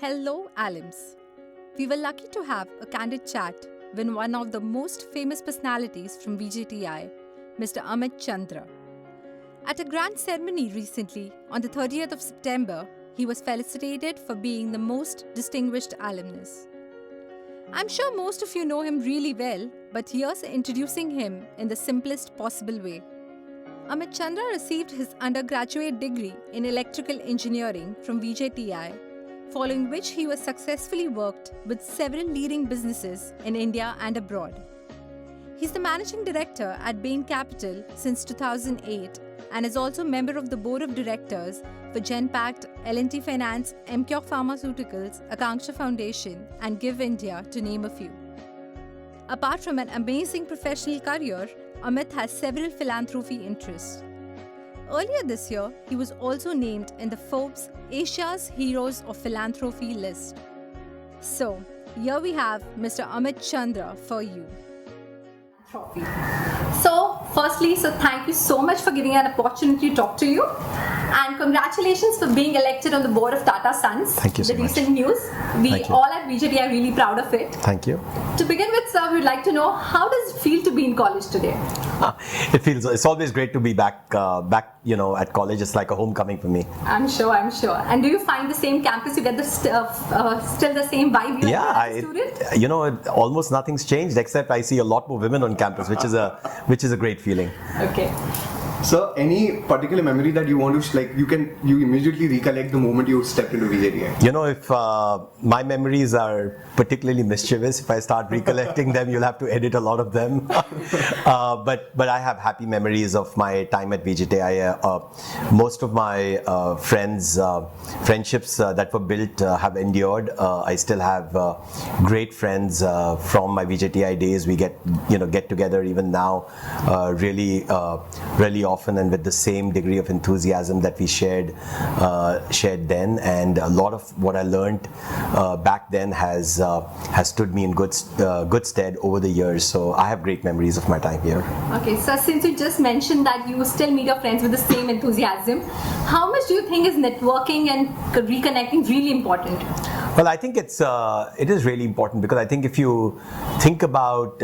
Hello, Alims. We were lucky to have a candid chat with one of the most famous personalities from VJTI, Mr. Amit Chandra. At a grand ceremony recently, on the 30th of September, he was felicitated for being the most distinguished alumnus. I'm sure most of you know him really well, but here's introducing him in the simplest possible way. Amit Chandra received his undergraduate degree in electrical engineering from VJTI, following which he was successfully worked with several leading businesses in India and abroad. He's the managing director at Bain Capital since 2008 and is also member of the board of directors for Genpact, L&T Finance, Emcure Pharmaceuticals, Akanksha Foundation, and Give India, to name a few. Apart from an amazing professional career, Amit has several philanthropy interests. Earlier this year, he was also named in the Forbes Asia's Heroes of Philanthropy list. So, here we have Mr. Amit Chandra for you. So, firstly, thank you so much for giving an opportunity to talk to you. And congratulations for being elected on the board of Tata Sons. Thank you so much. The recent news. We all at BJD are really proud of it. Thank you. To begin with, sir, we'd like to know, how does it feel to be in college today? It's always great to be back at college. It's like a homecoming for me. I'm sure. And do you find the same campus? You get the still the same vibe you had as a student? Almost nothing's changed except I see a lot more women on campus, which is a great feeling. Okay. So, any particular memory that you want to you immediately recollect the moment you stepped into VJTI? If my memories are particularly mischievous, if I start recollecting them, you'll have to edit a lot of them. But I have happy memories of my time at VJTI. Most of my friendships that were built have endured. I still have great friends from my VJTI days. We get together even now, really often, and with the same degree of enthusiasm that we shared then. And a lot of what I learned back then has stood me in good stead over the years. So I have great memories of my time here. Okay, so since you just mentioned that you still meet your friends with the same enthusiasm, how much do you think is networking and reconnecting really important? Well, I think it is really important, because I think if you think about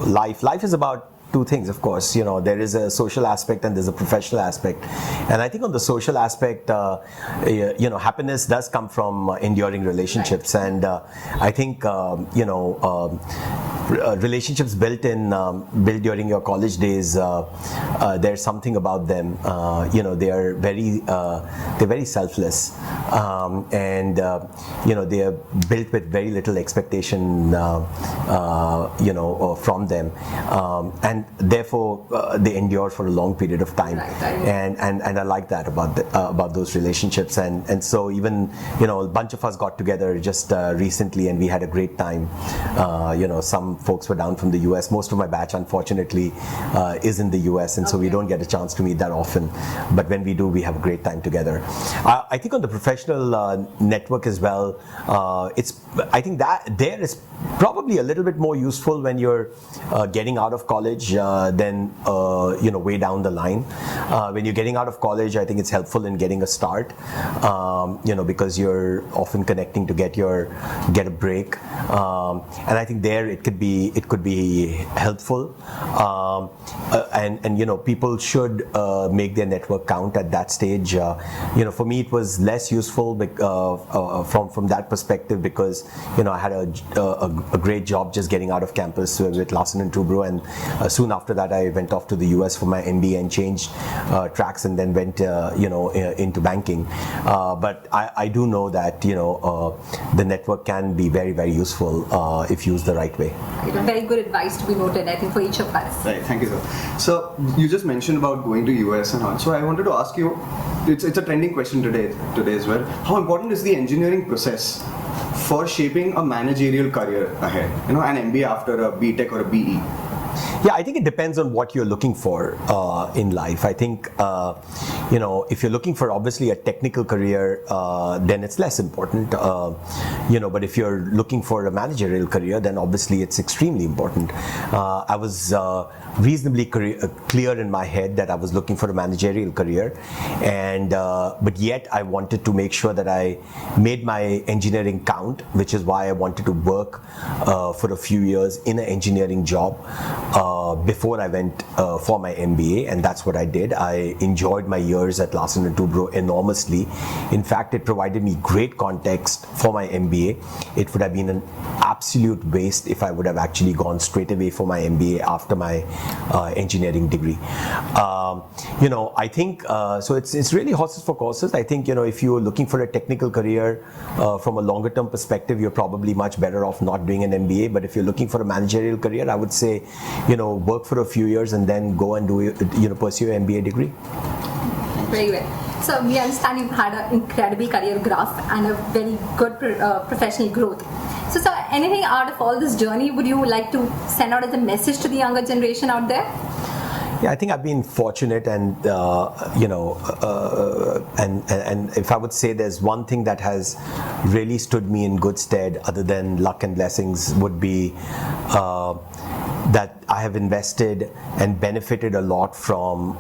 life is about two things, of course. There is a social aspect and there's a professional aspect. And I think on the social aspect, happiness does come from enduring relationships. Right. And I think, relationships built during your college days, there's something about them. They are very selfless, and they are built with very little expectation, from them, and therefore they endure for a long period of time. Right. And I like that about those relationships. And so even a bunch of us got together just recently, and we had a great time. Some folks were down from the US. Most of my batch, unfortunately, is in the US, and so we don't get a chance to meet that often. But when we do, we have a great time together. I think on the professional network as well, I think that there is probably a little bit more useful when you're getting out of college than way down the line. When you're getting out of college, I think it's helpful in getting a start, because you're often connecting to get a break, and I think there it could be helpful, and people should make their network count at that stage. For me, it was less useful from that perspective, because I had a great job just getting out of campus with Larsen & Toubro, and soon after that I went off to the US for my MBA and changed tracks, and then went into banking. But I do know that the network can be very, very useful if used the right way. Very good advice to be noted, I think, for each of us. Right, thank you, sir. So you just mentioned about going to US and all. So I wanted to ask you, it's a trending question today as well. How important is the engineering process for shaping a managerial career ahead? An MBA after a BTech or a BE? Yeah, I think it depends on what you're looking for in life. I think, if you're looking for obviously a technical career, then it's less important. But if you're looking for a managerial career, then obviously it's extremely important. I was reasonably clear in my head that I was looking for a managerial career, but yet I wanted to make sure that I made my engineering count, which is why I wanted to work for a few years in an engineering job before I went for my MBA, and that's what I did. I enjoyed my years at Larsen & Toubro enormously. In fact, it provided me great context for my MBA. It would have been an absolute waste if I would have actually gone straight away for my MBA after my engineering degree. I think so. It's really horses for courses. I think if you're looking for a technical career from a longer term perspective, you're probably much better off not doing an MBA. But if you're looking for a managerial career, I would say work for a few years and then go and pursue an MBA degree. Very well. So we understand you've had an incredible career growth and a very good professional growth. So anything out of all this journey would you like to send out as a message to the younger generation out there? Yeah, I think I've been fortunate, and and if I would say there's one thing that has really stood me in good stead, other than luck and blessings, would be that I have invested and benefited a lot from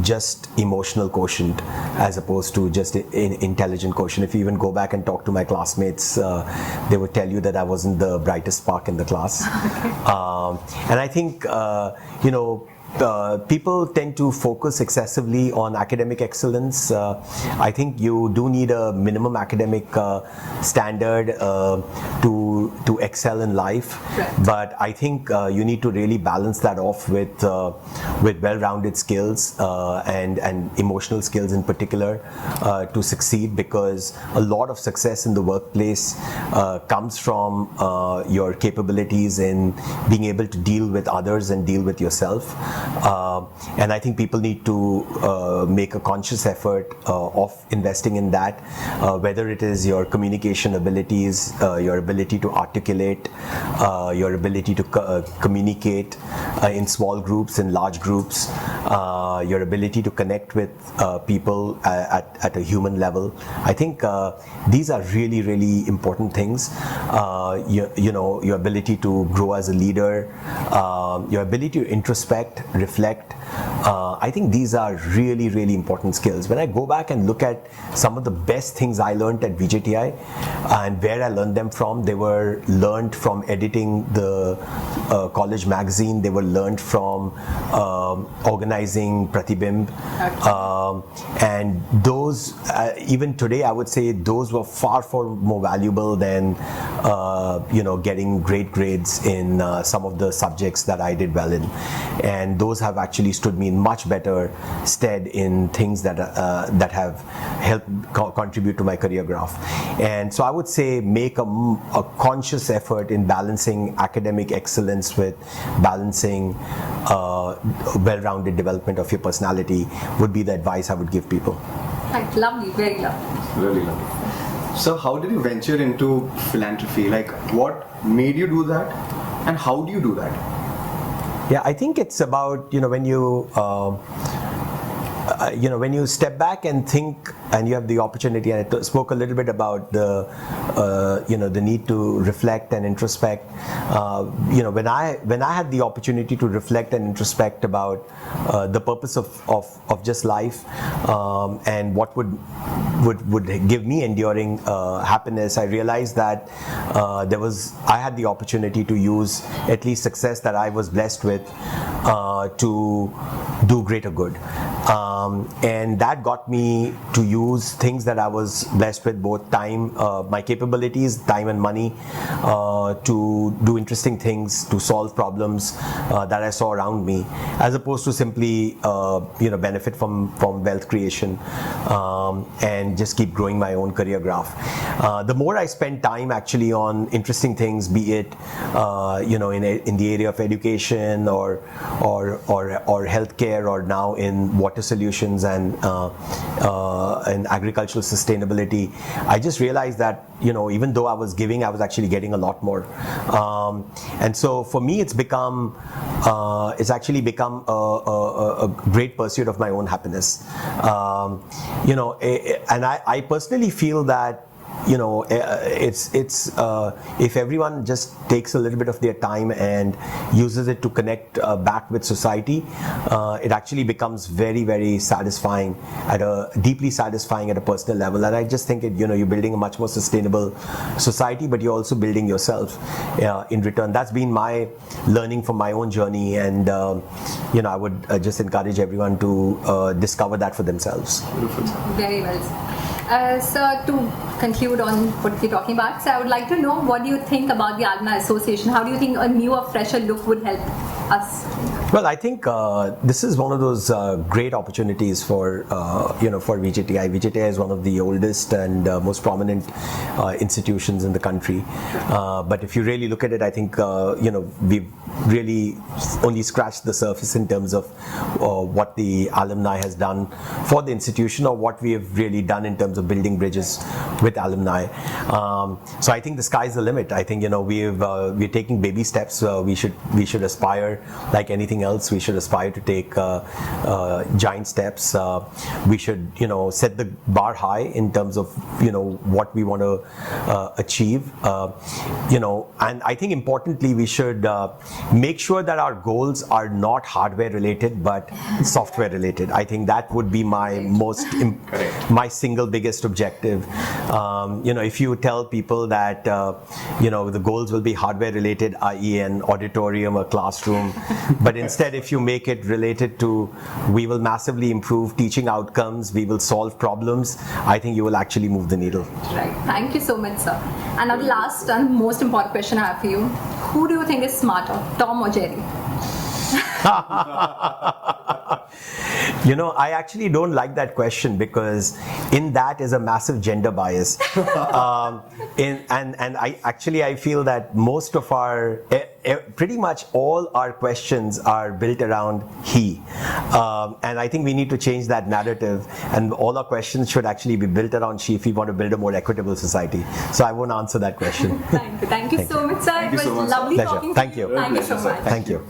just emotional quotient as opposed to just intelligent quotient. If you even go back and talk to my classmates, they would tell you that I wasn't the brightest spark in the class. And I think people tend to focus excessively on academic excellence. I think you do need a minimum academic standard to excel in life. Right. But I think you need to really balance that off with well-rounded skills and emotional skills in particular to succeed, because a lot of success in the workplace comes from your capabilities in being able to deal with others and deal with yourself. And I think people need to make a conscious effort of investing in that, whether it is your communication abilities, your ability to articulate, your ability to communicate in small groups, in large groups, your ability to connect with people at a human level. I think these are really, really important things. Your ability to grow as a leader, your ability to introspect, reflect. I think these are really, really important skills. When I go back and look at some of the best things I learned at VJTI and where I learned them from, they were learned from editing the college magazine. They were learned from organizing Pratibimb. And those, even today, I would say those were far, far more valuable than getting great grades in some of the subjects that I did well in. And those have actually stood me in much better stead in things that have helped contribute to my career graph. And so I would say make a conscious effort in balancing academic excellence with balancing well-rounded development of your personality would be the advice I would give people. Right, lovely, very lovely. Really lovely. So how did you venture into philanthropy? Like, what made you do that, and how do you do that? Yeah, I think it's about when you step back and think, and you have the opportunity, and I spoke a little bit about the need to reflect and introspect. When I had the opportunity to reflect and introspect about the purpose of just life and what would give me enduring happiness, I realized that I had the opportunity to use at least success that I was blessed with to do greater good. And that got me to use things that I was blessed with, both time, my capabilities, time and money, to do interesting things, to solve problems that I saw around me, as opposed to simply benefit from wealth creation. And and just keep growing my own career graph. The more I spend time actually on interesting things, be it in the area of education or healthcare, or now in water solutions and agricultural sustainability, I just realized that even though I was giving, I was actually getting a lot more. And so for me, it's actually become a great pursuit of my own happiness. And I personally feel that if everyone just takes a little bit of their time and uses it to connect back with society, it actually becomes very, very satisfying, deeply satisfying at a personal level. And I just think you're building a much more sustainable society, but you're also building yourself in return. That's been my learning from my own journey, and I would just encourage everyone to discover that for themselves. Very well. So to conclude on what we're talking about, so I would like to know, what do you think about the Alumni Association? How do you think a newer, fresher look would help us? Well, I think this is one of those great opportunities for VJTI. VJTI is one of the oldest and most prominent institutions in the country. But if you really look at it, I think we've really only scratched the surface in terms of what the alumni has done for the institution, or what we have really done in terms of building bridges with alumni. So I think the sky's the limit. I think we're taking baby steps. We should aspire, like anything else. We should aspire to take giant steps. We should set the bar high in terms of what we want to achieve. And I think importantly, we should make sure that our goals are not hardware related but software related. I think that would be my my single biggest objective. If you tell people that the goals will be hardware related, i.e. an auditorium, a classroom, but instead if you make it related to, we will massively improve teaching outcomes, we will solve problems, I think you will actually move the needle. Right. Thank you so much, sir. And now the last and most important question I have for you: who do you think is smarter, Tom or Jerry? I actually don't like that question, because in that is a massive gender bias. And I feel that most of our, pretty much all our questions are built around he. And I think we need to change that narrative, and all our questions should actually be built around she if we want to build a more equitable society. So I won't answer that question. Thank you so much, sir. It was lovely talking to you. Thank you. Thank you so much. Thank you.